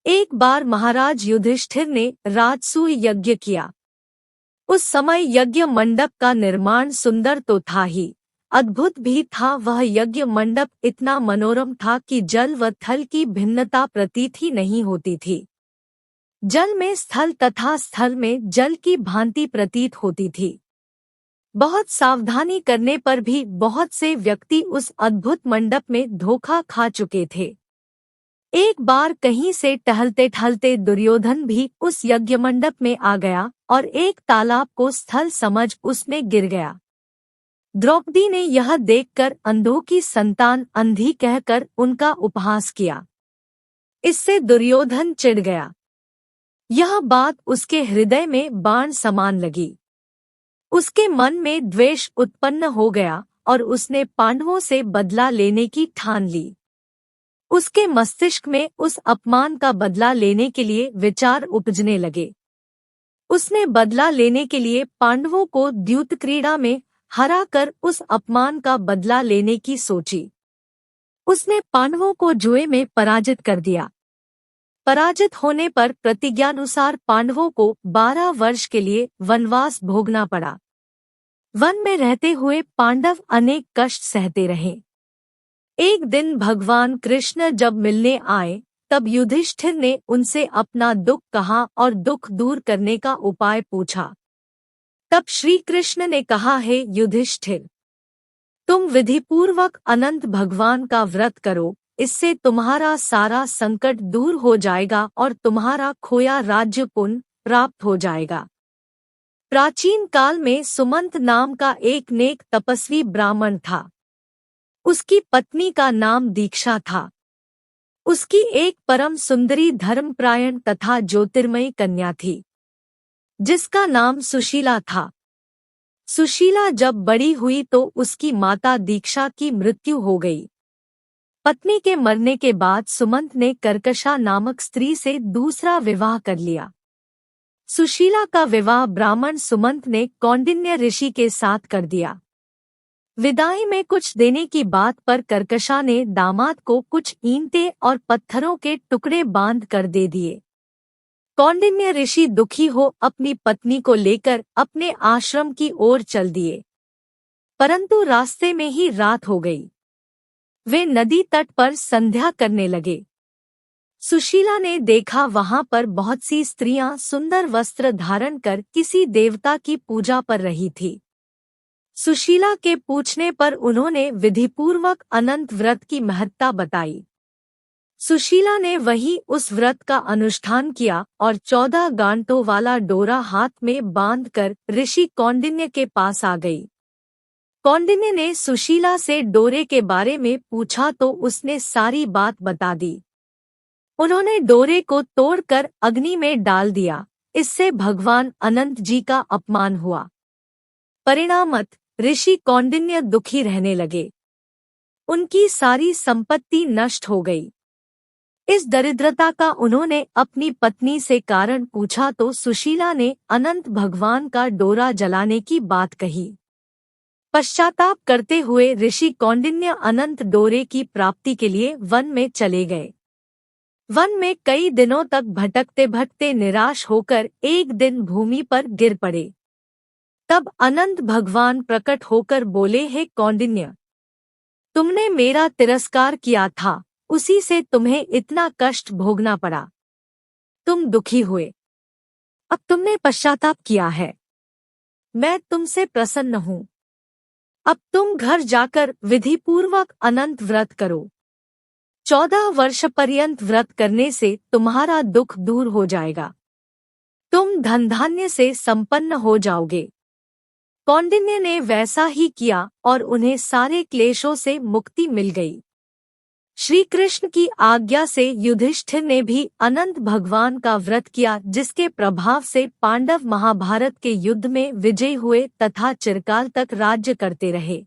एक बार महाराज युधिष्ठिर ने राजसूय यज्ञ किया। उस समय यज्ञ मंडप का निर्माण सुंदर तो था ही, अद्भुत भी था। वह यज्ञ मंडप इतना मनोरम था कि जल व थल की भिन्नता प्रतीत ही नहीं होती थी। जल में स्थल तथा स्थल में जल की भांति प्रतीत होती थी। बहुत सावधानी करने पर भी बहुत से व्यक्ति उस अद्भुत मंडप में धोखा खा चुके थे। एक बार कहीं से टहलते टहलते दुर्योधन भी उस यज्ञ मंडप में आ गया और एक तालाब को स्थल समझ उसमें गिर गया। द्रौपदी ने यह देखकर अंधों की संतान अंधी कहकर उनका उपहास किया। इससे दुर्योधन चिढ़ गया। यह बात उसके हृदय में बाण समान लगी। उसके मन में द्वेष उत्पन्न हो गया और उसने पांडवों से बदला लेने की ठान ली। उसके मस्तिष्क में उस अपमान का बदला लेने के लिए विचार उपजने लगे। उसने बदला लेने के लिए पांडवों को द्यूत क्रीड़ा में हराकर उस अपमान का बदला लेने की सोची। उसने पांडवों को जुए में पराजित कर दिया। पराजित होने पर प्रतिज्ञानुसार पांडवों को 12 वर्ष के लिए वनवास भोगना पड़ा। वन में रहते हुए पांडव अनेक कष्ट सहते रहे। एक दिन भगवान कृष्ण जब मिलने आए तब युधिष्ठिर ने उनसे अपना दुख कहा और दुख दूर करने का उपाय पूछा। तब श्री कृष्ण ने कहा, हे युधिष्ठिर, तुम विधिपूर्वक अनंत भगवान का व्रत करो, इससे तुम्हारा सारा संकट दूर हो जाएगा और तुम्हारा खोया राज्य पुनः प्राप्त हो जाएगा। प्राचीन काल में सुमंत नाम का एक नेक तपस्वी ब्राह्मण था। उसकी पत्नी का नाम दीक्षा था। उसकी एक परम सुंदरी धर्मपरायण तथा ज्योतिर्मयी कन्या थी, जिसका नाम सुशीला था। सुशीला जब बड़ी हुई तो उसकी माता दीक्षा की मृत्यु हो गई। पत्नी के मरने के बाद सुमंत ने कर्कशा नामक स्त्री से दूसरा विवाह कर लिया। सुशीला का विवाह ब्राह्मण सुमंत ने कौंडिन्य ऋषि के साथ कर दिया। विदाई में कुछ देने की बात पर कर्कशा ने दामाद को कुछ ईंटें और पत्थरों के टुकड़े बांध कर दे दिए। कौंडिन्य ऋषि दुखी हो अपनी पत्नी को लेकर अपने आश्रम की ओर चल दिए, परंतु रास्ते में ही रात हो गई। वे नदी तट पर संध्या करने लगे। सुशीला ने देखा वहां पर बहुत सी स्त्रियां सुंदर वस्त्र धारण कर किसी देवता की पूजा पर रही थी। सुशीला के पूछने पर उन्होंने विधिपूर्वक अनंत व्रत की महत्ता बताई। सुशीला ने वही उस व्रत का अनुष्ठान किया और 14 गांठों वाला डोरा हाथ में बांधकर ऋषि कौंडिन्य के पास आ गई। कौंडिन्य ने सुशीला से डोरे के बारे में पूछा तो उसने सारी बात बता दी। उन्होंने डोरे को तोड़कर अग्नि में डाल दिया। इससे भगवान अनंत जी का अपमान हुआ। परिणामत ऋषि कौंडिन्य दुखी रहने लगे। उनकी सारी संपत्ति नष्ट हो गई। इस दरिद्रता का उन्होंने अपनी पत्नी से कारण पूछा तो सुशीला ने अनंत भगवान का डोरा जलाने की बात कही। पश्चाताप करते हुए ऋषि कौंडिन्य अनंत डोरे की प्राप्ति के लिए वन में चले गए। वन में कई दिनों तक भटकते भटकते निराश होकर एक दिन भूमि पर गिर पड़े। तब अनंत भगवान प्रकट होकर बोले, हे कौंडिन्य, तुमने मेरा तिरस्कार किया था, उसी से तुम्हें इतना कष्ट भोगना पड़ा। तुम दुखी हुए, अब तुमने पश्चाताप किया है। मैं तुमसे प्रसन्न हूँ। अब तुम घर जाकर विधिपूर्वक अनंत व्रत करो। 14 वर्ष पर्यंत व्रत करने से तुम्हारा दुख दूर हो जाएगा। तुम धन धान्य से संपन्न हो जाओगे। कौंडिन्य ने वैसा ही किया और उन्हें सारे क्लेशों से मुक्ति मिल गई। श्री कृष्ण की आज्ञा से युधिष्ठिर ने भी अनंत भगवान का व्रत किया, जिसके प्रभाव से पांडव महाभारत के युद्ध में विजयी हुए तथा चिरकाल तक राज्य करते रहे।